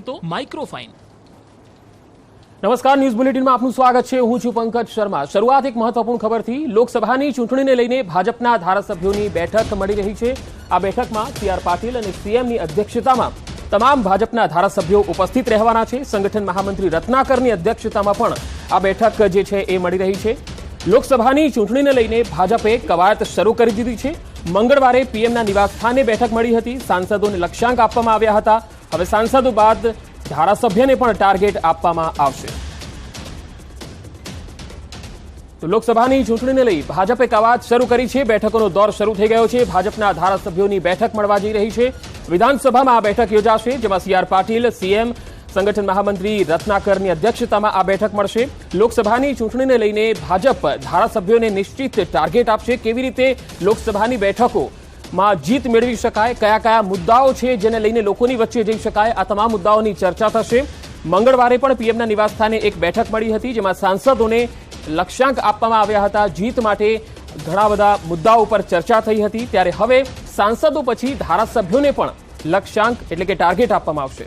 तो माइक्रोफाइन। નમસ્કાર, ન્યૂઝ બુલેટિનમાં આપનું સ્વાગત છે। હું છું પંકજ શર્મા। શરૂઆત એક મહત્વપૂર્ણ ખબરથી। લોકસભાની ચૂંટણીને લઈને ભાજપના ધારાસભ્યોની બેઠક મળી રહી છે। આ બેઠકમાં સી.આર. પાટીલ અને સીએમની અધ્યક્ષતામાં તમામ ભાજપના ધારાસભ્યો ઉપસ્થિત રહેવાના છે। સંગઠન મહામંત્રી રત્નાકરની અધ્યક્ષતામાં પણ આ બેઠક જે છે એ મળી રહી છે। લોકસભાની ચૂંટણીને લઈને ભાજપે કવાયત શરૂ કરી દીધી છે। મંગળવારે પીએમના નિવાસસ્થાને બેઠક મળી હતી। સાંસદોને લક્ષ્યાંક આપવામાં આવ્યા હતા। હવે સાંસદો બાદ ધારાસભ્યને પણ ટાર્ગેટ આપવામાં આવશે। તો લોકસભાની ચૂંટણીને લઈ ભાજપે કવાયત શરૂ કરી છે। બેઠકોનો દોર શરૂ થઈ ગયો છે। ભાજપના ધારાસભ્યોની બેઠક મળવા જઈ રહી છે। વિધાનસભામાં આ બેઠક યોજાશે, જેમાં સી.આર. પાટીલ, સીએમ, સંગઠન મહામંત્રી રત્નાકરની અધ્યક્ષતામાં આ બેઠક મળશે। લોકસભાની ચૂંટણીને લઈને ભાજપ ધારાસભ્યોને નિશ્ચિત ટાર્ગેટ આપશે। કેવી રીતે લોકસભાની બેઠકોમાં જીત મેળવી શકાય, કયા કયા મુદ્દાઓ છે જેને લઈને લોકોની વચ્ચે જઈ શકાય, આ તમામ મુદ્દાઓની ચર્ચા થશે। મંગળવારે પણ પીએમના નિવાસસ્થાને એક બેઠક મળી હતી, જેમાં સાંસદોને લક્ષ્યાંક આપવામાં આવ્યા હતા। જીત માટે ઘણા બધા મુદ્દાઓ પર ચર્ચા થઈ હતી। ત્યારે હવે સાંસદો પછી ધારાસભ્યોને પણ લક્ષ્યાંક એટલે કે ટાર્ગેટ આપવામાં આવશે।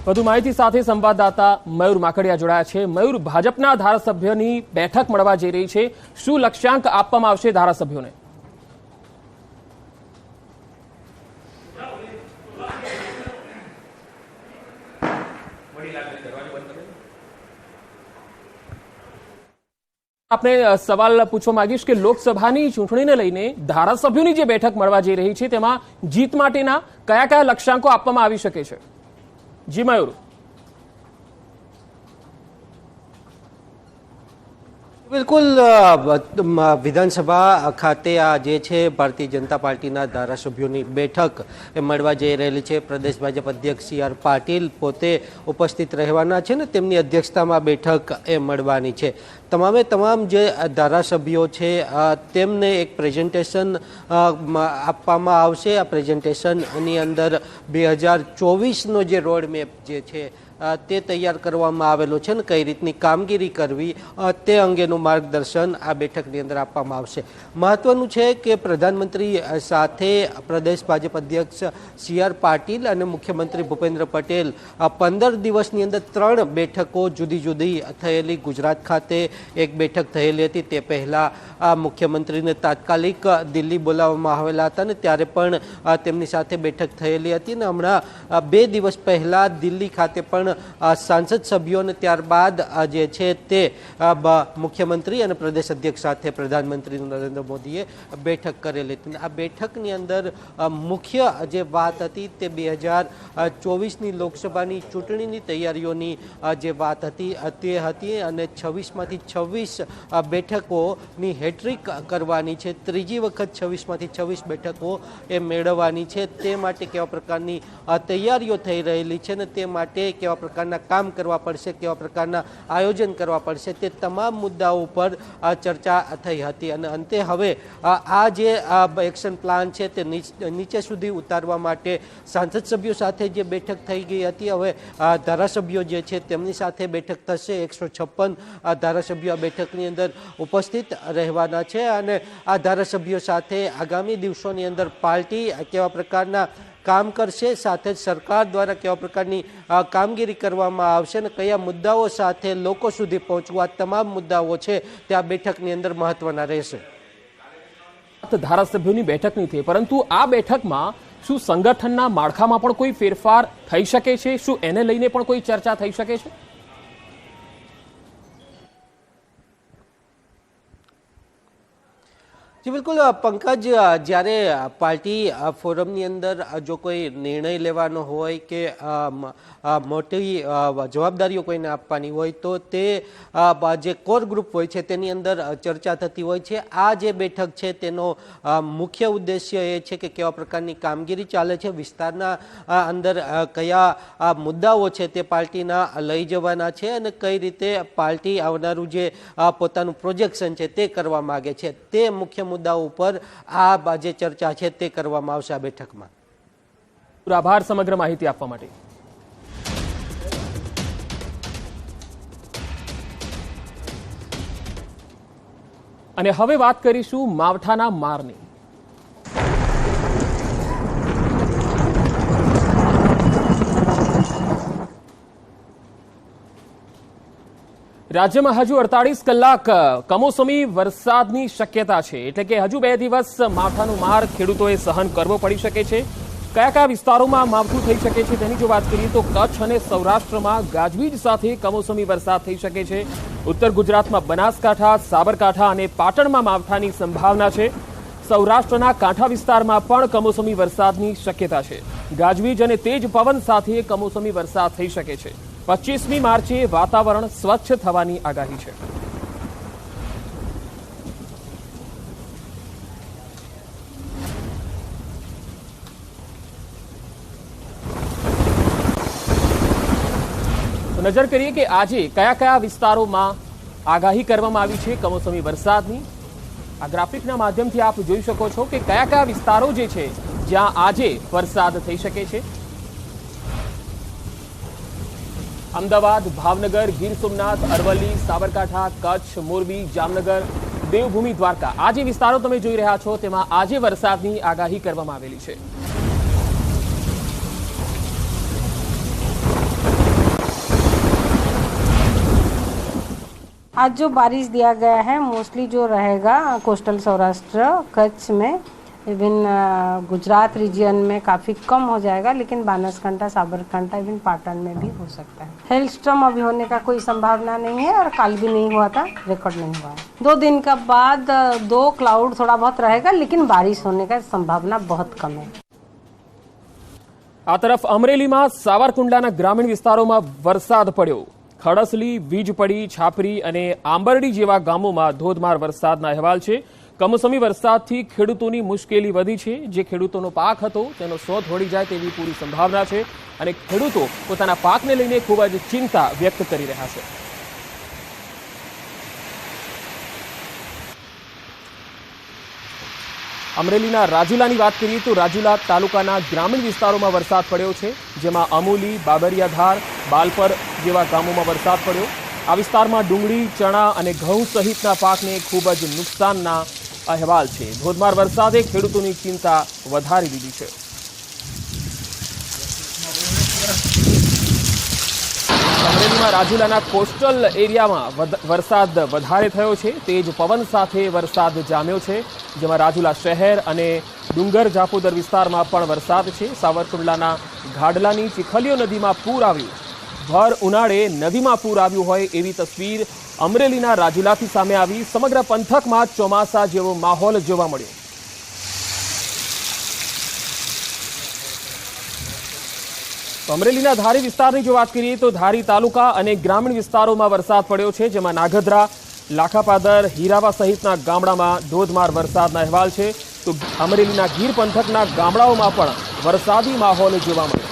વધુ માહિતી સાથે સંવાદદાતા મયુર માકડિયા જોડાયા છે। મયુર, ભાજપના ધારાસભ્યોની બેઠક મળવા જઈ રહી છે, શું લક્ષ્યાંક આપવામાં આવશે ધારાસભ્યોને? આપણે સવાલ પૂછવા માંગીશ કે લોકસભાની ચૂંટણીને લઈને ધારાસભ્યોની જે બેઠક મળવા જઈ રહી છે તેમાં જીત માટેના કયા કયા લક્ષ્યાંકો આપવામાં આવી શકે છે? જી મયુર। બિલકુલ, વિધાનસભા ખાતે આ જે છે ભારતીય જનતા પાર્ટીના ધારાસભ્યોની બેઠક એ મળવા જઈ રહેલી છે। પ્રદેશ ભાજપ અધ્યક્ષ સી.આર. પાટીલ પોતે ઉપસ્થિત રહેવાના છે ને તેમની અધ્યક્ષતામાં બેઠક એ મળવાની છે। તમામે તમામ જે ધારાસભ્યો છે તેમને એક પ્રેઝન્ટેશન આપવામાં આવશે। આ પ્રેઝન્ટેશનની અંદર 2024નો જે રોડમેપ જે છે તે તૈયાર કરવામાં આવેલો છે ને કઈ રીતની કામગીરી કરવી તે અંગેનું માર્ગદર્શન આ બેઠકની અંદર આપવામાં આવશે। મહત્વનું છે કે પ્રધાનમંત્રી સાથે પ્રદેશ ભાજપ અધ્યક્ષ સી.આર. પાટીલ અને મુખ્યમંત્રી ભૂપેન્દ્ર પટેલ 15 દિવસની અંદર 3 બેઠકો જુદી જુદી થયેલી। ગુજરાત ખાતે એક બેઠક થયેલી હતી, તે પહેલાં મુખ્યમંત્રીને તાત્કાલિક દિલ્હી બોલાવવામાં આવેલા હતા ને ત્યારે પણ તેમની સાથે બેઠક થયેલી હતી ને હમણાં 2 દિવસ પહેલા દિલ્હી ખાતે પણ સાંસદ સભ્યો અને ત્યારબાદ જે છે તે મુખ્યમંત્રી અને પ્રદેશ અધ્યક્ષ સાથે પ્રધાનમંત્રી નરેન્દ્ર મોદીએ બેઠક કરેલી હતી। આ બેઠકની અંદર મુખ્ય જે વાત હતી તે 2024ની લોકસભાની ચૂંટણીની તૈયારીઓની જે વાત હતી તે હતી અને 26માંથી 26 બેઠકોની હેટ્રિક કરવાની છે। ત્રીજી વખત 26માંથી 26 બેઠકો એ મેળવવાની છે। તે માટે કેવા પ્રકારની તૈયારીઓ થઈ રહેલી છે ને તે માટે કેવા પ્રકારના કામ કરવા પડશે, કેવા પ્રકારના આયોજન કરવા પડશે, તે તમામ મુદ્દાઓ ઉપર ચર્ચા થઈ હતી અને અંતે હવે આ જે એક્શન પ્લાન છે તે નીચે સુધી ઉતારવા માટે સાંસદ સભ્યો સાથે જે બેઠક થઈ ગઈ હતી, હવે ધારાસભ્યો જે છે તેમની સાથે બેઠક થશે। 156 ધારાસભ્યો આ બેઠકની અંદર ઉપસ્થિત રહેવાના છે અને આ ધારાસભ્યો સાથે આગામી દિવસોની અંદર પાર્ટી કેવા પ્રકારના કામ કરશે, સાથે જ સરકાર દ્વારા કેવા પ્રકારની કામગીરી કરવામાં આવશે અને કયા મુદ્દાઓ સાથે લોકો સુધી પહોંચવા તમામ મુદ્દાઓ છે તે આ બેઠકની અંદર મહત્વના રહેશે। ધારાસભ્યોની બેઠકની થઈ, પરંતુ આ બેઠકમાં શું સંગઠનના માળખામાં પણ કોઈ ફેરફાર થઈ શકે છે? શું એને લઈને પણ કોઈ ચર્ચા થઈ શકે છે? જી બિલકુલ પંકજ, જ્યારે પાર્ટી ફોરમની અંદર જો કોઈ નિર્ણય લેવાનો હોય કે મોટી જવાબદારીઓ કોઈને આપવાની હોય તો તે જે કોર ગ્રુપ હોય છે તેની અંદર ચર્ચા થતી હોય છે। આ જે બેઠક છે તેનો મુખ્ય ઉદ્દેશ્ય એ છે કે કેવા પ્રકારની કામગીરી ચાલે છે, વિસ્તારના અંદર કયા મુદ્દાઓ છે તે પાર્ટીના લઈ જવાના છે અને કઈ રીતે પાર્ટી આવનારું જે પોતાનું પ્રોજેક્શન છે તે કરવા માગે છે, તે મુખ્ય મુદ્દાઓ ઉપર આ જે ચર્ચા છે તે કરવામાં આવશે આ બેઠકમાં। આભાર સમગ્ર માહિતી આપવા માટે। અને હવે વાત કરીશું માવઠાના મારની। રાજ્યમાં હજુ 48 કલાક કમોસમી વરસાદની શક્યતા છે, એટલે કે હજુ 2 દિવસ માવઠાનો માર ખેડૂતોએ સહન કરવો પડી શકે છે। કયા કયા વિસ્તારોમાં માવઠું થઈ શકે છે તેની જો વાત કરીએ તો કચ્છ અને સૌરાષ્ટ્રમાં ગાજવીજ સાથે કમોસમી વરસાદ થઈ શકે છે। ઉત્તર ગુજરાતમાં બનાસકાંઠા, સાબરકાંઠા અને પાટણમાં માવઠાની સંભાવના છે। સૌરાષ્ટ્રના કાંઠા વિસ્તારમાં પણ કમોસમી વરસાદની શક્યતા છે। ગાજવીજ અને તેજ પવન સાથે કમોસમી વરસાદ થઈ શકે છે। 25મી માર્ચે વાતાવરણ સ્વચ્છ થવાની આગાહી છે। નજર કરીએ કે આજે કયા કયા વિસ્તારોમાં આગાહી કરવામાં આવી છે કમોસમી વરસાદની। આ ગ્રાફિકના માધ્યમથી આપ જોઈ શકો છો કે કયા કયા વિસ્તારો જે છે જ્યાં આજે વરસાદ થઈ શકે છે। અમદાવાદ, ભાવનગર, ગીર સોમનાથ, અરવલ્લી, સાબરકાંઠા, કચ્છ, મોરબી, જામનગર, દેવભૂમિ, દ્વારકા, આ જે વિસ્તારો તમે જોઈ રહ્યા છો તેમાં આજે વરસાદની આગાહી કરવામાં આવેલી છે। आज जो बारिश दिया गया है मोस्टली जो रहेगा कोस्टल सौराष्ट्र, कच्छ में, इवन गुजरात रीजन में काफ़ी कम हो जाएगा, लेकिन बनासकांठा, साबरकांठा, इवन पाटन में भी हो सकता है। हेल स्टॉर्म अभी होने का कोई संभावना नहीं है और कल भी नहीं हुआ था, रिकॉर्ड नहीं हुआ है। 2 दिन का बाद 2 क्लाउड थोड़ा बहुत रहेगा, लेकिन बारिश होने का संभावना बहुत कम है। આ તરફ અમરેલીમાં સાવરકુંડલાના ગ્રામીણ વિસ્તારોમાં વરસાદ પડ્યો। ખડસલી, વીજપડી, છાપરી અને આંબરડી જેવા ગામોમાં ધોધમાર વરસાદના અહેવાલ છે। કમોસમી વરસાદથી ખેડૂતોની મુશ્કેલી વધી છે। જે ખેડૂતોનો પાક હતો તેનો શોધ વળી જાય તેવી પૂરી સંભાવના છે અને ખેડૂતો પોતાના પાકને લઈને ખૂબ જ ચિંતા વ્યક્ત કરી રહ્યા છે। અમરેલીના રાજુલાની વાત કરીએ તો રાજુલા તાલુકાના ગ્રામીણ વિસ્તારોમાં વરસાદ પડ્યો છે, જેમાં અમૂલી, બાબરિયાધાર, બાલપર જેવા ગામોમાં વરસાદ પડ્યો। આ વિસ્તારમાં ડુંગળી, ચણા અને ઘઉં સહિતના પાકને ખૂબ જ નુકસાનના અહેવાલ છે। ધોધમાર વરસાદે ખેડૂતોની ચિંતા વધારી દીધી છે। અમરેલીમાં રાજુલાના કોસ્ટલ એરિયામાં વરસાદ વધારે થયો છે। તેજ પવન સાથે વરસાદ જામ્યો છે, જેમાં રાજુલા શહેર અને ડુંગર જાપોદર વિસ્તારમાં પણ વરસાદ છે। સાવરકુંડલાના ઘાડલાની ચીખલીઓ નદીમાં પૂર આવ્યું। ભર ઉનાળે નદીમાં પૂર આવ્યું હોય એવી તસવીર અમરેલીના રાજુલાથી સામે આવી। સમગ્ર પંથકમાં ચોમાસા જેવો માહોલ જોવા મળ્યો। અમરેલીના ધારી વિસ્તારની જો વાત કરીએ તો ધારી તાલુકા અને ગ્રામીણ વિસ્તારોમાં વરસાદ પડ્યો છે, જેમાં નાગધરા, લાખાપાદર, હીરાવા સહિતના ગામડામાં ધોધમાર વરસાદના અહેવાલ છે। તો અમરેલીના ગીર પંથકના ગામડાઓમાં પણ વરસાદી માહોલ જોવા મળ્યો।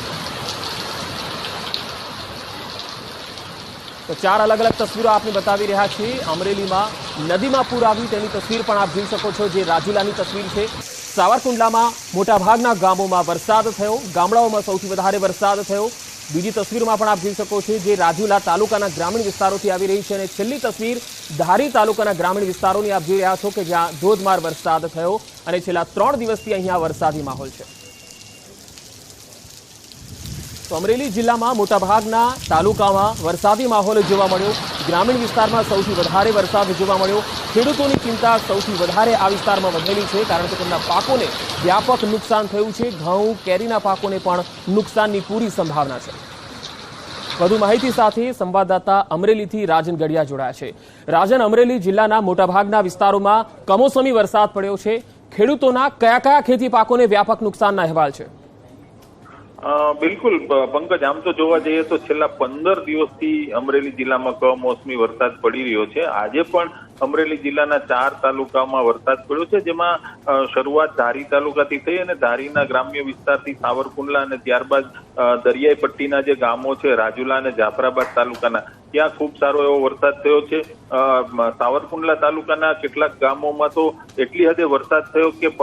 તો 4 अलग अलग तस्वीरों आपने बतावी रह्या छे। अमरेलीमां नदीमां पूर आव्युं तेनी तस्वीर पण आप जोई शको छो, जे राजुलानी तस्वीर छे। सावरकुंडलामां मोटाभागना गामोमां वरसाद थयो, गामडाओमां सौथी वधारे वरसाद थयो। बीजी तस्वीरोमां पण आप जोई शको छो जे રાજુલા તાલુકાના ગ્રામીણ વિસ્તારોથી આવી રહી છે અને છેલ્લી તસ્વીર ધારી તાલુકાના ગ્રામીણ વિસ્તારોની आप જોઈ રહ્યા છો કે જ્યાં ધોધમાર વરસાદ થયો અને છેલ્લા 3 દિવસથી અહીંયા વરસાદી માહોલ છે। તો અમરેલી જિલ્લામાં મોટાભાગના તાલુકામાં વરસાદી માહોલ જોવા મળ્યો। ગ્રામીણ વિસ્તારમાં સૌથી વધારે વરસાદ જોવા મળ્યો। ખેડૂતોની ચિંતા સૌથી વધારે આ વિસ્તારમાં વધેલી છે, કારણ કે તેમના પાકોને વ્યાપક નુકસાન થયું છે। ઘઉં, કેરીના પાકોને પણ નુકસાનની પૂરી સંભાવના છે। વધુ માહિતી સાથે સંવાદદાતા અમરેલીથી રાજન ગઢિયા જોડાયા છે। રાજન, અમરેલી જિલ્લાના મોટાભાગના વિસ્તારોમાં કમોસમી વરસાદ પડ્યો છે। ખેડૂતોના કયા કયા ખેતી પાકોને વ્યાપક નુકસાનના અહેવાલ છે? બિલકુલ પંકજ, આમ તો જોવા જઈએ તો છેલ્લા 15 દિવસથી અમરેલી જિલ્લામાં કમોસમી વરસાદ પડી રહ્યો છે। આજે પણ અમરેલી જિલ્લાના 4 તાલુકામાં વરસાદ પડ્યો છે, જેમાં શરૂઆત ધારી તાલુકાથી થઈ અને ધારીના ગ્રામ્ય વિસ્તારથી સાવરકુંડલા અને ત્યારબાદ દરિયાઈ પટ્ટીના જે ગામો છે રાજુલા અને જાફરાબાદ તાલુકાના, ત્યાં ખૂબ સારો એવો વરસાદ થયો છે। સાવરકુંડલા તાલુકાના કેટલાક ગામોમાં તો એટલી હદે વરસાદ થયો કે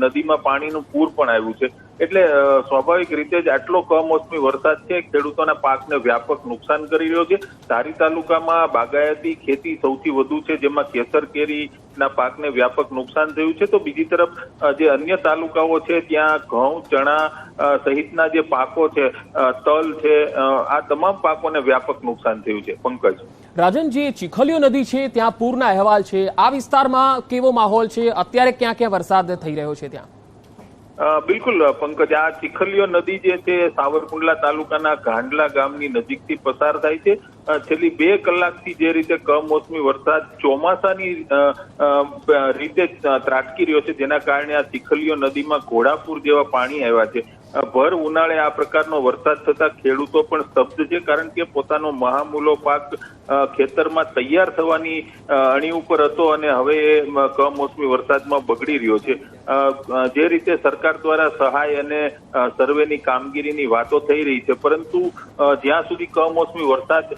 નદીમાં પાણીનું પૂર પણ આવ્યું છે। એટલે સ્વાભાવિક રીતે જ આટલો કમોસમી વરસાદ છે ખેડૂતોના પાકને વ્યાપક નુકસાન કરી રહ્યો છે। ધારી તાલુકામાં બાગાયતી ખેતી સૌથી વધુ છે, જેમાં કેસર કેરી, સહિતના પાકને વ્યાપક નુકસાન થયું છે, તો બીજી તરફ જે અન્ય તાલુકાઓ છે ત્યાં ઘઉં, ચણા સહિતના જે પાકો છે, તલ છે, આ તમામ પાકોને વ્યાપક નુકસાન થયું છે. પંકજ, રાજન, જે ચીખલીઓ નદી છે ત્યાં પૂરના અહેવાલ છે, આ વિસ્તારમાં કેવો માહોલ છે? અત્યારે ક્યાં ક્યાં વરસાદ થઈ રહ્યો છે ત્યાં? બિલકુલ પંકજ, આ ચીખલીઓ નદી જે છે સાવરકુંડલા તાલુકાના ગાંડલા ગામની નજીકથી પસાર થાય છે. છેલ્લી 2 કલાકથી જે રીતે કમોસમી વરસાદ ચોમાસાની રીતે ત્રાટકી રહ્યો છે, જેના કારણે આ ચીખલીઓ નદીમાં ઘોડાપુર જેવા પાણી આવ્યા છે. ભર ઉનાળે આ પ્રકારનો વરસાદ થતા ખેડૂતો પણ સ્તબ્ધ છે, કારણ કે પોતાનો મહામૂલો પાક ખેતરમાં તૈયાર થવાની અણી ઉપર હતો અને હવે એ કમોસમી વરસાદમાં બગડી રહ્યો છે. જે રીતે સરકાર દ્વારા સહાય અને સર્વેની કામગીરીની વાતો થઈ રહી છે, પરંતુ જ્યાં સુધી કમોસમી વરસાદ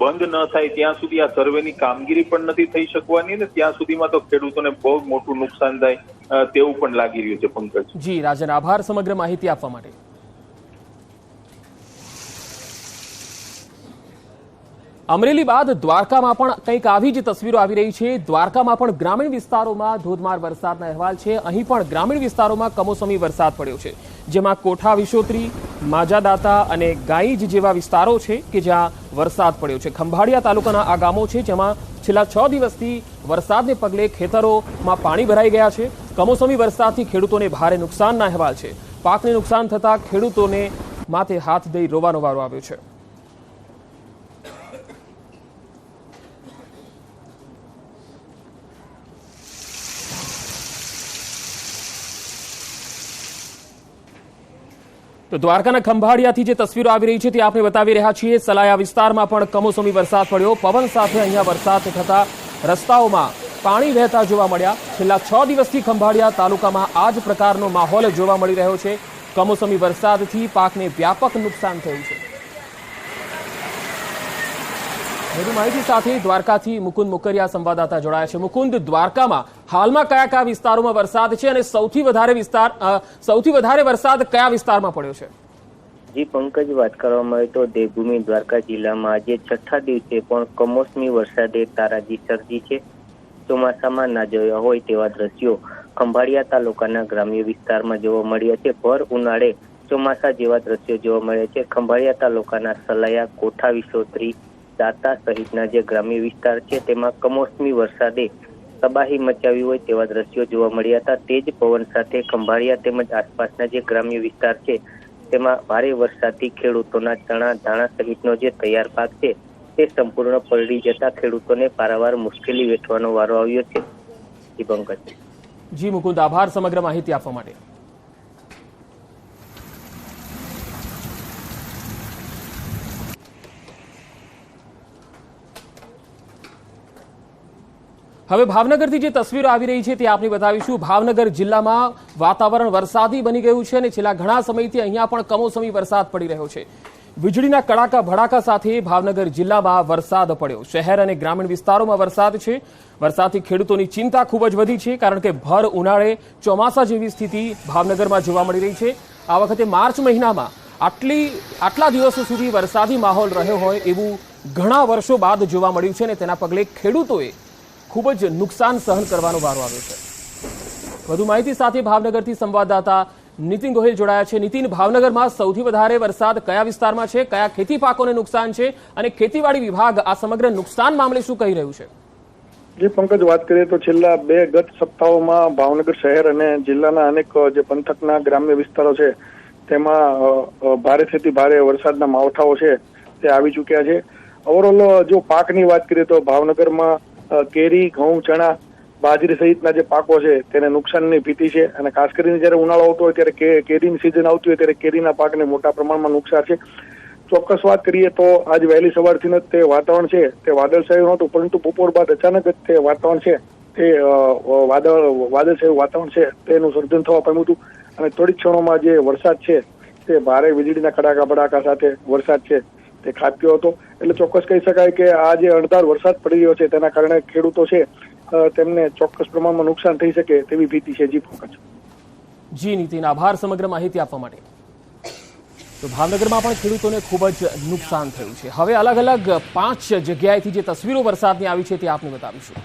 બંધ ન થાય ત્યાં સુધી આ સર્વેની કામગીરી પણ નથી થઈ શકવાની ને ત્યાં સુધીમાં તો ખેડૂતોને બહુ મોટું નુકસાન થાય તેવું પણ લાગી રહ્યું છે. પંકજ. જી રાજન, આભાર સમગ્ર માહિતી આપવા માટે. અમરેલી બાદ દ્વારકામાં પણ કંઈક આવી જ તસવીરો આવી રહી છે. દ્વારકામાં પણ ગ્રામીણ વિસ્તારોમાં ધોધમાર વરસાદના અહેવાલ છે. અહીં પણ ગ્રામીણ વિસ્તારોમાં કમોસમી વરસાદ પડ્યો છે, જેમાં કોઠા, વિશોત્રી, માજાદાતા અને ગાઈજ જેવા વિસ્તારો છે કે જ્યાં વરસાદ પડ્યો છે. ખંભાળિયા તાલુકાના આ ગામો છે જેમાં છેલ્લા 6 દિવસથી વરસાદને પગલે ખેતરોમાં પાણી ભરાઈ ગયા છે. કમોસમી વરસાદથી ખેડૂતોને ભારે નુકસાનના અહેવાલ છે. પાકને નુકસાન થતા ખેડૂતોને માથે હાથ દઈ રોવાનો વારો આવ્યો છે. તો દ્વારકાના ખંભાળિયાથી જે તસવીરો આવી રહી છે તે આપણે બતાવી રહ્યા છીએ. સલાયા વિસ્તારમાં પણ કમોસમી વરસાદ પડ્યો. પવન સાથે અહીંયા વરસાદ થતા રસ્તાઓમાં પાણી વહેતા જોવા મળ્યા. છેલ્લા 6 દિવસથી ખંભાળિયા તાલુકામાં આ જ પ્રકારનો માહોલ જોવા મળી રહ્યો છે. કમોસમી વરસાદથી પાકને વ્યાપક નુકસાન થયું છે. વધુ માહિતી સાથે દ્વારકાથી મુકુંદ મુકરિયા સંવાદદાતા જોડાયા છે. મુકુંદ, દ્વારકામાં હાલમાં કયા કયા વિસ્તારોમાં વરસાદ છે અને સૌથી વધારે વરસાદ કયા વિસ્તારમાં પડ્યો છે? જી પંકજ, વાત કરવામાં આવે તો દેવભૂમિ દ્વારકા જિલ્લામાં આજે 6થા દિવસે પણ કમોસમી વરસાદે તારાજી સર્જી છે. ચોમાસામાં ના જોયા હોય તેવા દ્રશ્યો ખંભાળિયા તાલુકાના ગ્રામ્ય વિસ્તારમાં જોવા મળ્યા છે. ભર ઉનાળે ચોમાસા જેવા દ્રશ્યો જોવા મળ્યા છે. ખંભાળિયા તાલુકાના સલાયા, કોઠા, વિશોત્રી, દાતા સહિતના જે ગ્રામ્ય વિસ્તાર છે તેમાં કમોસમી વરસાદે તબાહી મચાવી હોય તેવા દ્રશ્યો જોવા મળ્યા હતા. તેજ પવન સાથે ખંભાળિયા તેમજ આસપાસના જે ગ્રામ્ય વિસ્તાર છે તેમાં ભારે વરસાદથી ખેડૂતોના ચણા, ધાણા સહિતનો જે તૈયાર પાક છે તે સંપૂર્ણ પલળી જતા ખેડૂતોને પારાવાર મુશ્કેલી વેઠવાનો વારો આવ્યો છે. જી પંકજ. જી મુકુંદ, આભાર સમગ્ર માહિતી આપવા માટે. હવે ભાવનગરથી જે તસવીરો આવી રહી છે તે આપને બતાવીશું. ભાવનગર જિલ્લામાં વાતાવરણ વરસાદી બની ગયું છે અને છેલ્લા ઘણા સમયથી અહીંયા પણ કમોસમી વરસાદ પડી રહ્યો છે. વીજળીના કડાકા ભડાકા સાથે ભાવનગર જિલ્લામાં વરસાદ પડ્યો. શહેર અને ગ્રામીણ વિસ્તારોમાં વરસાદ છે. વરસાદથી ખેડૂતોની ચિંતા ખૂબ જ વધી છે, કારણ કે ભર ઉનાળે ચોમાસા જેવી સ્થિતિ ભાવનગરમાં જોવા મળી રહી છે. આ વખતે માર્ચ મહિનામાં આટલા દિવસો સુધી વરસાદી માહોલ રહ્યો હોય એવું ઘણા વર્ષો બાદ જોવા મળ્યું છે અને તેના પગલે ખેડૂતોએ ખૂબ જ નુકસાન સહન કરવાનો વારો આવ્યો છે. વધુ માહિતી સાથે ભાવનગરથી સંવાદદાતા નીતિન ગોહિલ જોડાયા છે. નીતિન, ભાવનગરમાં સૌથી વધારે વરસાદ કયા વિસ્તારમાં છે, કયા ખેતી પાકોને નુકસાન છે અને ખેતીવાડી વિભાગ આ સમગ્ર નુકસાન મામલે શું કહી રહ્યું છે? જે પંકજ, વાત કરીએ તો છેલ્લા ગત સપ્તાહોમાં ભાવનગર શહેર અને જિલ્લાના અનેક જે પંથકના ગ્રામ્ય વિસ્તારો છે તેમાં ભારેથી ભારે વરસાદના માવઠાઓ છે તે આવી ચૂક્યા છે. ઓવરઓલ જો પાકની વાત કરીએ તો ભાવનગરમાં કેરી, ઘઉં, ચણા, બાજરી સહિતના જે પાકો છે તેને નુકસાનની ભીતિ છે અને ખાસ કરીને જયારે ઉનાળો આવતો હોય ત્યારે કેરીની સિઝન આવતી હોય ત્યારે કેરીના પાકને મોટા પ્રમાણમાં નુકસાન છે. ચોક્કસ વાત કરીએ તો આજ વહેલી સવારથી તે વાતાવરણ છે તે વાદળછાયું નહોતું, પરંતુ બપોર બાદ અચાનક જ તે વાતાવરણ છે તે વાદળછાયું વાતાવરણ છે તેનું સર્જન થવા પામ્યું હતું અને થોડીક ક્ષણોમાં જે વરસાદ છે તે ભારે વીજળીના કડાકા ભડાકા સાથે વરસાદ છે તે ખાબક્યો હતો. એટલે ચોક્કસ કહી શકાય કે આ જે અણધાર વરસાદ પડી રહ્યો છે તેના કારણે ખેડૂતો છે તેમને ચોક્કસ પ્રમાણમાં નુકસાન થઈ શકે તેવી ભીતિ છે. જી પંકજ. જી નીતિન, આભાર સમગ્ર માહિતી આપવા માટે. તો ભાવનગરમાં પણ ખેડૂતોને ખૂબ જ નુકસાન થયું છે. હવે અલગ અલગ 5 જગ્યાએથી જે તસવીરો વરસાદની આવી છે તે આપને બતાવીશું.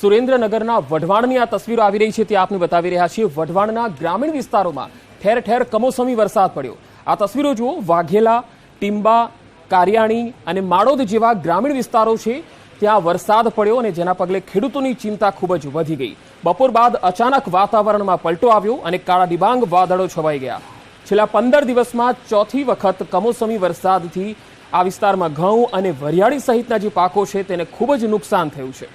સુરેન્દ્રનગરના વઢવાણની આ તસવીરો આવી રહી છે તે આપને બતાવી રહ્યા છીએ। વઢવાણના ગ્રામીણ વિસ્તારોમાં ઠેર ઠેર કમોસમી વરસાદ પડ્યો। આ તસવીરો જુઓ, વાઘેલા, ટીંબા, કારિયાણી અને માળોદ જેવા ગ્રામીણ વિસ્તારો છે ત્યાં વરસાદ પડ્યો અને જેના પગલે ખેડૂતોની ચિંતા ખૂબ જ વધી ગઈ। બપોર બાદ અચાનક વાતાવરણમાં પલટો આવ્યો અને કાળા ડિબાંગ વાદળો છવાઈ ગયા। છેલ્લા 15 દિવસમાં ચોથી વખત કમોસમી વરસાદથી આ વિસ્તારમાં ઘઉં અને વરિયાળી સહિતના જે પાકો છે તેને ખૂબ જ નુકસાન થયું છે।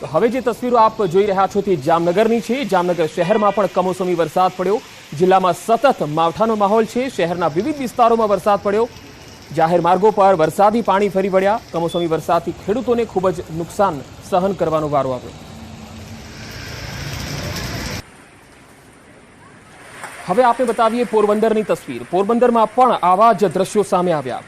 તો હવે જે તસવીરો આપ જોઈ રહ્યા છો તે જામનગરની છે। જામનગર શહેરમાં પણ કમોસમી વરસાદ પડ્યો। જિલ્લામાં સતત માવઠાનો માહોલ છે। શહેરના વિવિધ વિસ્તારોમાં વરસાદ પડ્યો। જાહેર માર્ગો પર વરસાદી પાણી ફરી વળ્યા। કમોસમી વરસાદથી ખેડૂતોને ખૂબ જ નુકસાન સહન કરવાનો વારો આવ્યો। હવે આપણે બતાવીએ પોરબંદરની તસવીર। પોરબંદરમાં પણ આવા જ દ્રશ્યો સામે આવ્યા।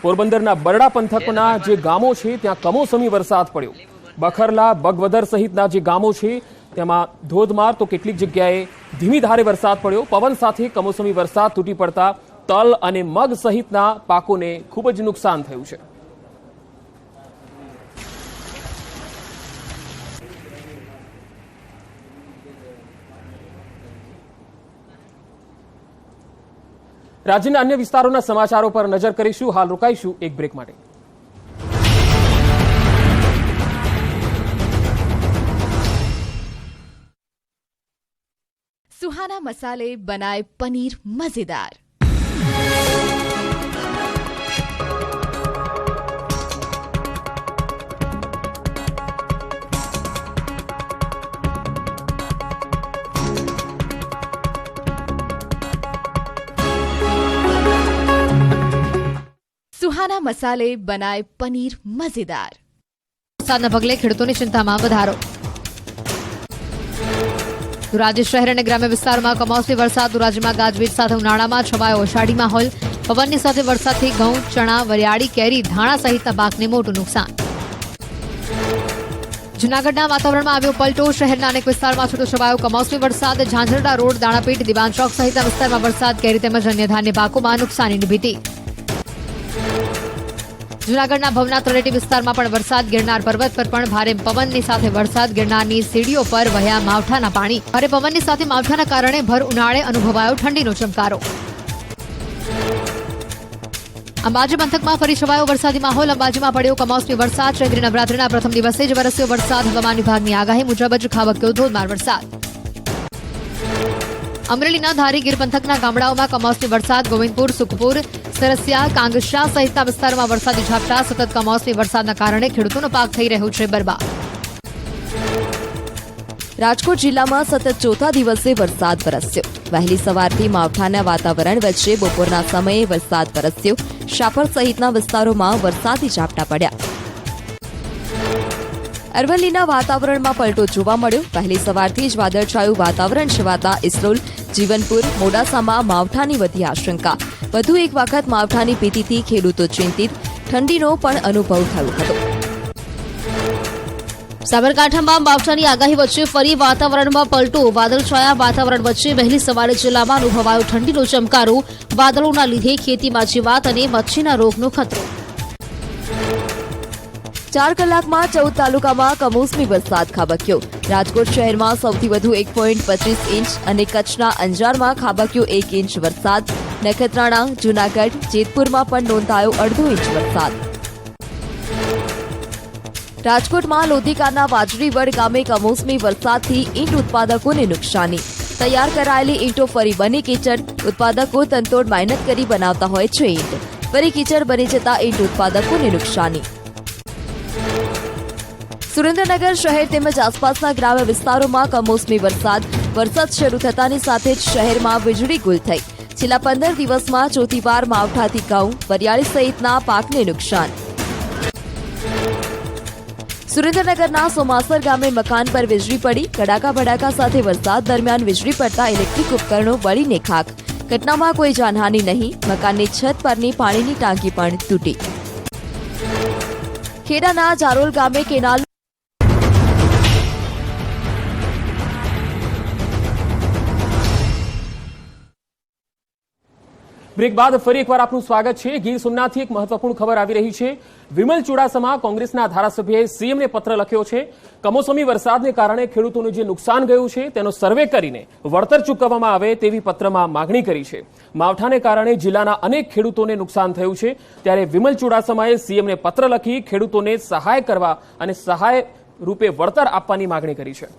પોરબંદરના બરડા પંથકના જે ગામો છે ત્યાં કમોસમી વરસાદ પડ્યો। બખરલા, બગવદર સહિતના જે ગામો છે તેમાં ધોધમાર તો કેટલીક જગ્યાએ ધીમી ધારે વરસાદ પડ્યો। પવન સાથે કમોસમી વરસાદ તૂટી પડતા તલ અને મગ સહિતના પાકોને ખૂબ જ નુકસાન થયું છે। રાજ્યના અન્ય વિસ્તારોના સમાચારો પર નજર કરીશું। હાલ રોકાઈશું એક બ્રેક માટે। सुहाना मसाले बनाए पनीर मजेदार। સુહાના મસાલે બનાય પનીર મજેદાર। વરસાદના પગલે ખેડૂતોની ચિંતામાં વધારો। ધોરાજી શહેર અને ગ્રામ્ય વિસ્તારોમાં કમોસમી વરસાદ। ધોરાજીમાં ગાજવીજ સાથે ઉનાળામાં છવાયો અષાઢી માહોલ। પવનની સાથે વરસાદથી ઘઉં, ચણા, વરિયાળી, કેરી, ધાણા સહિતના પાકને મોટું નુકસાન। જૂનાગઢના વાતાવરણમાં આવ્યો પલટો। શહેરના અનેક વિસ્તારમાં છૂટો છવાયો કમોસમી વરસાદ। ઝાંઝરડા રોડ, દાણાપીઠ, દિવાન ચોક સહિતના વિસ્તારમાં વરસાદ। કેરી તેમજ અન્ય ધાન્ય પાકોમાં નુકસાનીની ભીતિ। જૂનાગઢના ભવનાથ તળેટી વિસ્તારમાં પણ વરસાદ। ગિરનાર પર્વત પર પણ ભારે પવનની સાથે વરસાદ। ગિરનારની સીડીઓ પર વહ્યા માવઠાના પાણી। ભારે પવનની સાથે માવઠાના કારણે ભર ઉનાળે અનુભવાયો ઠંડીનો ચમકારો। અંબાજી પંથકમાં ફરી છવાયો વરસાદી માહોલ। અંબાજીમાં પડ્યો કમોસમી વરસાદ। ચૈત્રી નવરાત્રીના પ્રથમ દિવસે જ વરસ્યો વરસાદ। હવામાન વિભાગની આગાહી મુજબ જ ખાબક્યો ધોધમાર વરસાદ। અમરેલીના ધારી ગીર પંથકના ગામડાઓમાં કમોસમી વરસાદ। ગોવિંદપુર, સુખપુર, સરસિયા, કાંગશા સહિતના વિસ્તારોમાં વરસાદી ઝાપટા। સતત કમોસમી વરસાદના કારણે ખેડૂતોનો પાક થઈ રહ્યો છે બરબાદ। રાજકોટ જિલ્લામાં સતત ચોથા દિવસે વરસાદ વરસ્યો। વહેલી સવારથી માવઠાના વાતાવરણ વચ્ચે બપોરના સમયે વરસાદ વરસ્યો। શાપર સહિતના વિસ્તારોમાં વરસાદી ઝાપટા પડ્યા। અરવલ્લીના વાતાવરણમાં પલટો જોવા મળ્યો। વહેલી સવારથી જ વાદળછાયું વાતાવરણ છવાતા ઇસરોલ, જીવનપુર, મોડાસામાં માવઠાની વધી આશંકા। વધુ એક વખત માવઠાની ભીતિથી ખેડૂતો ચિંતિત। ઠંડીનો પણ અનુભવ થયો હતો। સાબરકાંઠામાં માવઠાની આગાહી વચ્ચે ફરી વાતાવરણમાં પલટો। વાદળછાયા વાતાવરણ વચ્ચે વહેલી સવારે જિલ્લામાં અનુભવાયો ઠંડીનો ચમકારો। વાદળોના લીધે ખેતીમાં જીવાત અને મચ્છીના રોગનો ખતરો। 4 કલાકમાં 14 તાલુકામાં કમોસમી વરસાદ ખાબક્યો। રાજકોટ શહેરમાં સૌથી વધુ 1.25 ઇંચ અને કચ્છના અંજારમાં ખાબક્યો 1 ઇંચ વરસાદ। નખત્રાણા, જૂનાગઢ, જેતપુરમાં પણ નોંધાયો અડધો ઇંચ વરસાદ। રાજકોટમાં લોધિકાના વાજરીવડ ગામે કમોસમી વરસાદથી ઈંટ ઉત્પાદકોને નુકસાની। તૈયાર કરાયેલી ઈંટો ફરી બની કીચડ। ઉત્પાદકો તનતોડ મહેનત કરી બનાવતા હોય છે ઈંટ, ફરી કીચડ બની જતા ઈંટ ઉત્પાદકોને નુકસાની। સુરેન્દ્રનગર શહેર તેમજ આસપાસના ગ્રામ્ય વિસ્તારોમાં કમોસમી વરસાદ। વરસાદ શરૂ થતાની સાથે જ શહેરમાં વીજળી ગુલ થઈ। છેલ્લા 15 દિવસમાં ચોથી વાર માવઠાથી ઘઉં, વરિયાળી સહિતના પાકને નુકસાન। સુરેન્દ્રનગરના સોમાસર ગામે મકાન પર વીજળી પડી। કડાકા ભડાકા સાથે વરસાદ દરમિયાન વીજળી પડતા ઇલેક્ટ્રિક ઉપકરણો બળીને ખાખ। ઘટનામાં કોઈ જાનહાનિ નહીં। મકાનની છત પરની પાણીની ટાંકી પણ તૂટી। ખેડાના જારોલ ગામે કેનાલ બ્રેક બાદ ફરી એકવાર આપનું સ્વાગત છે। ગીર સોમનાથથી એક મહત્વપૂર્ણ ખબર આવી રહી છે। વિમલ ચુડાસમા કોંગ્રેસના ધારાસભ્યએ સીએમને પત્ર લખ્યો છે। કમોસમી વરસાદને કારણે ખેડૂતોને જે નુકસાન ગયું છે તેનો સર્વે કરીને વળતર ચૂકવવામાં આવે તેવી પત્રમાં માગણી કરી છે। માવઠાને કારણે જિલ્લાના અનેક ખેડૂતોને નુકસાન થયું છે, ત્યારે વિમલ ચુડાસમાએ સીએમને પત્ર લખી ખેડૂતોને સહાય કરવા અને સહાય રૂપે વળતર આપવાની માગણી કરી છે।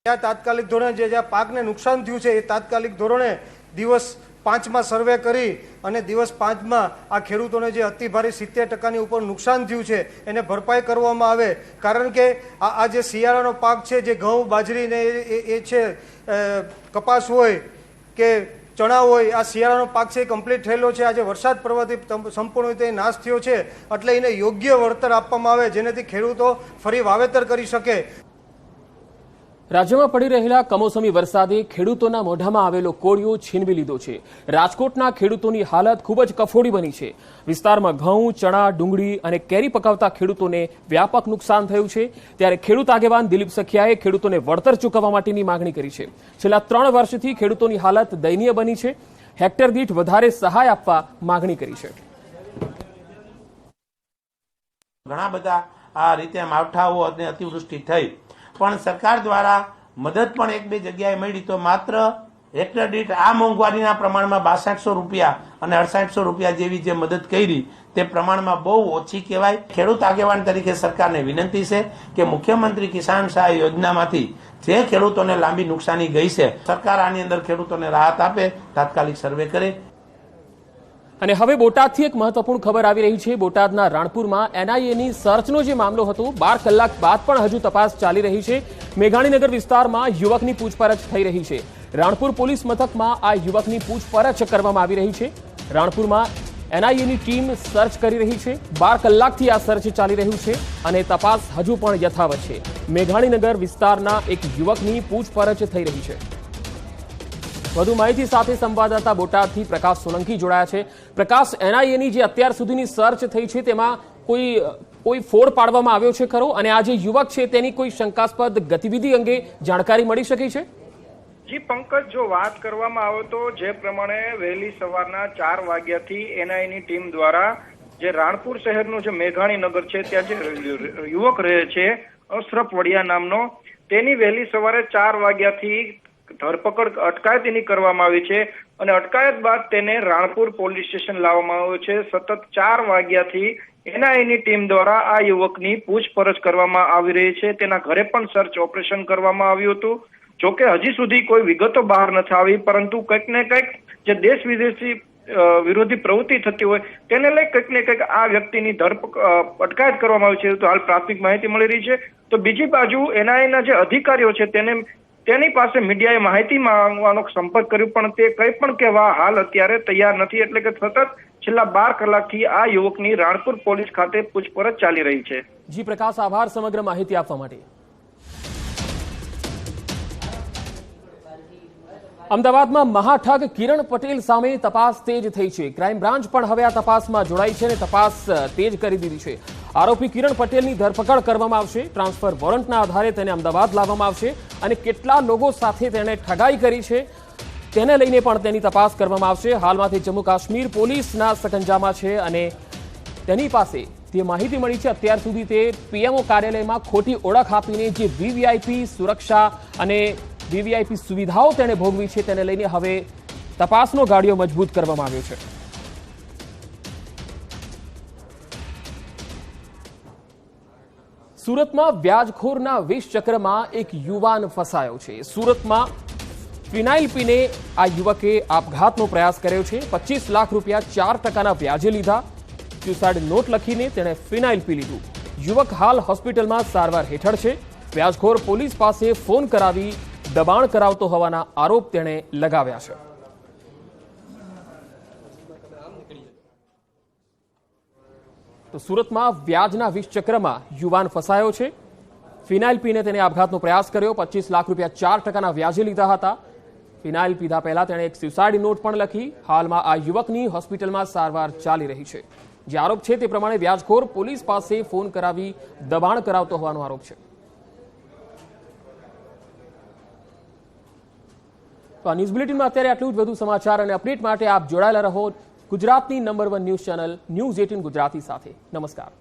તાત્કાલિક ધોરણે જે પાકને નુકસાન થયું છે એ તાત્કાલિક ધોરણે દિવસ 5માં સર્વે કરી અને દિવસ 5માં આ ખેડૂતોને જે અતિ ભારે 70% ઉપર નુકસાન થયું છે એને ભરપાઈ કરવામાં આવે। કારણ કે આ જે શિયાળાનો પાક છે, જે ઘઉં બાજરી ને એ છે, કપાસ હોય કે ચણા હોય, આ શિયાળાનો પાક છે એ કમ્પ્લીટ થયેલો છે। આજે વરસાદ પડવાથી સંપૂર્ણ રીતે નાશ થયો છે, એટલે એને યોગ્ય વળતર આપવામાં આવે જેનાથી ખેડૂતો ફરી વાવેતર કરી શકે। રાજ્યમાં પડી રહેલા કમોસમી વરસાદે ખેડૂતોના મોઢામાં આવેલો કોળિયો છીનવી લીધો છે। રાજકોટના ખેડૂતોની હાલત ખૂબ જ કફોડી બની છે। વિસ્તારમાં ઘઉં, ચણા, ડુંગળી અને કેરી પકાવતા ખેડૂતોને વ્યાપક નુકસાન થયું છે, ત્યારે ખેડૂત આગેવાન દિલીપ સખિયાએ ખેડૂતોને વળતર ચૂકવવા માટેની માગણી કરી છે। છેલ્લા 3 વર્ષથી ખેડૂતોની હાલત દયનીય બની છે। હેક્ટર દીઠ વધારે સહાય આપવા માગણી કરી છે। ઘણા બધા આ રીતે માવઠાઓ અને અતિવૃષ્ટિ થઈ, પણ સરકાર દ્વારા મદદ પણ 1-2 જગ્યાએ મળી, તો માત્ર હેક્ટર દીઠ આ મોંઘવારીના પ્રમાણમાં 6200 રૂપિયા અને 6800 રૂપિયા જેવી જે મદદ કરી તે પ્રમાણમાં બહુ ઓછી કહેવાય। ખેડૂત આગેવાન તરીકે સરકારને વિનંતી છે કે મુખ્યમંત્રી કિસાન સહાય યોજનામાંથી જે ખેડૂતોને લાંબી નુકસાની ગઈ છે, સરકાર આની અંદર ખેડૂતોને રાહત આપે, તાત્કાલિક સર્વે કરે। અને હવે બોટાદથી એક મહત્વપૂર્ણ ખબર આવી રહી છે। બોટાદના રાણપુરમાં એનઆઈએની સર્ચનો જે મામલો હતો, 12 કલાક બાદ પણ હજુ તપાસ ચાલી રહી છે। મેઘાણીનગર વિસ્તારમાં યુવકની પૂછપરછ થઈ રહી છે। રાણપુર પોલીસ મથકમાં આ યુવકની પૂછપરછ કરવામાં આવી રહી છે। રાણપુરમાં એનઆઈએની ટીમ સર્ચ કરી રહી છે। 12 કલાકથી આ સર્ચ ચાલી રહ્યું છે અને તપાસ હજુ પણ યથાવત છે। મેઘાણીનગર વિસ્તારના એક યુવકની પૂછપરછ થઈ રહી છે। વધુ માહિતી સાથે સંવાદદાતા બોટાદથી પ્રકાશ સોલંકી જોડાયા છે। પ્રકાશ, એનઆઈએની જે અત્યાર સુધીની સર્ચ થઈ છે તેમાં કોઈ ફોડ પાડવામાં આવ્યો છે ખરો, અને આ જે યુવક છે તેની કોઈ શંકાસ્પદ ગતિવિધિ અંગે જાણકારી મળી શકી છે? જી પંકજ, જો વાત કરવામાં આવે તો જે પ્રમાણે વહેલી સવારના 4 વાગ્યાથી એનઆઈની ટીમ દ્વારા જે રાણપુર શહેરનું જે મેઘાણીનગર છે ત્યાં જે યુવક રહે છે અશરફ વડિયા નામનો, તેની વહેલી સવારે 4 વાગ્યાથી ધરપકડ અટકાયત એની કરવામાં આવી છે અને અટકાયત બાદ તેને રાણપુર પોલીસ સ્ટેશન લાવવામાં આવ્યો છે। સતત 4 વાગ્યાથી એનઆઈની ટીમ દ્વારા આ યુવકની પૂછપરછ કરવામાં આવી રહી છે। તેના ઘરે પણ સર્ચ ઓપરેશન કરવામાં આવ્યું હતું। જોકે હજી સુધી કોઈ વિગતો બહાર નથી આવી, પરંતુ કંઈક ને કંઈક જે દેશ વિદેશી વિરોધી પ્રવૃત્તિ થતી હોય તેને લઈ કંઈક ને કંઈક આ વ્યક્તિની અટકાયત કરવામાં આવી છે, તો હાલ પ્રાથમિક માહિતી મળી રહી છે। તો બીજી બાજુ એનઆઈના જે અધિકારીઓ છે તેની પાસે મીડિયાએ માહિતી માંગવાનો સંપર્ક કર્યો, પણ તે કંઈ પણ કહેવા હાલ અત્યારે તૈયાર નથી। એટલે કે સતત છેલ્લા 12 કલાકથી આ યુવકની રાણપુર પોલીસ ખાતે પૂછપરછ ચાલી રહી છે। જી પ્રકાશ, આભાર સમગ્ર માહિતી આપવા માટે। અમદાવાદમાં મહાઠગ કિરણ પટેલ સામે તપાસ તેજ થઈ છે। ક્રાઇમ બ્રાન્ચ પણ હવે આ તપાસમાં જોડાઈ છે અને તપાસ તેજ કરી દીધી છે। આરોપી કિરણ પટેલની ધરપકડ કરવામાં આવશે। ટ્રાન્સફર વોરંટના આધારે તેને અમદાવાદ લાવવામાં આવશે અને કેટલા લોકો સાથે તેણે ઠગાઈ કરી છે તેને લઈને પણ તેની તપાસ કરવામાં આવશે। હાલમાં તે જમ્મુ કાશ્મીર પોલીસના સકંજામાં છે અને તેની પાસે જે માહિતી મળી છે, અત્યાર સુધી તે પીએમઓ કાર્યાલયમાં ખોટી ઓળખ આપીને જે વીવીઆઈપી સુરક્ષા અને વીવીઆઈપી સુવિધાઓ તેણે ભોગવી છે તેને લઈને હવે તપાસનો ગાડીઓ મજબૂત કરવામાં આવ્યો છે। સુરતમાં વ્યાજખોરના વિષ ચક્રમાં એક યુવાન ફસાયો છે। સુરતમાં ફિનાઇલ પીને આ યુવકે આપઘાતનો પ્રયાસ કર્યો છે। 25 લાખ રૂપિયા 4% વ્યાજે લીધા। સ્યુસાઇડ નોટ લખીને તેણે ફિનાઇલ પી લીધું। યુવક હાલ હોસ્પિટલમાં સારવાર હેઠળ છે। વ્યાજખોર પોલીસ પાસે ફોન કરાવી દબાણ કરાવતો હોવાના આરોપ તેણે લગાવ્યા છે। તો સુરતમાં વ્યાજના વિષ ચક્રમાં યુવાન ફસાયો છે। ફિનાઇલ પીને તેને આપઘાતનો પ્રયાસ કર્યો। 25 લાખ રૂપિયા 4% વ્યાજે લીધા હતા। ફિનાઇલ પીધા પહેલા તેણે એક સ્યુસાઇડ નોટ પણ લખી। હાલમાં આ યુવકની હોસ્પિટલમાં સારવાર ચાલી રહી છે। જે આરોપ છે તે પ્રમાણે વ્યાજખોર પોલીસ પાસે ફોન કરાવી દબાણ કરાવતો હોવાનો આરોપ છે। તો આ ન્યૂઝ બુલેટિનમાં અત્યારે આટલું જ. વધુ સમાચાર અને અપડેટ માટે આપ જોડાયેલા રહો ગુજરાતની number 1 news channel news 18 Gujarati સાથે. નમસ્કાર.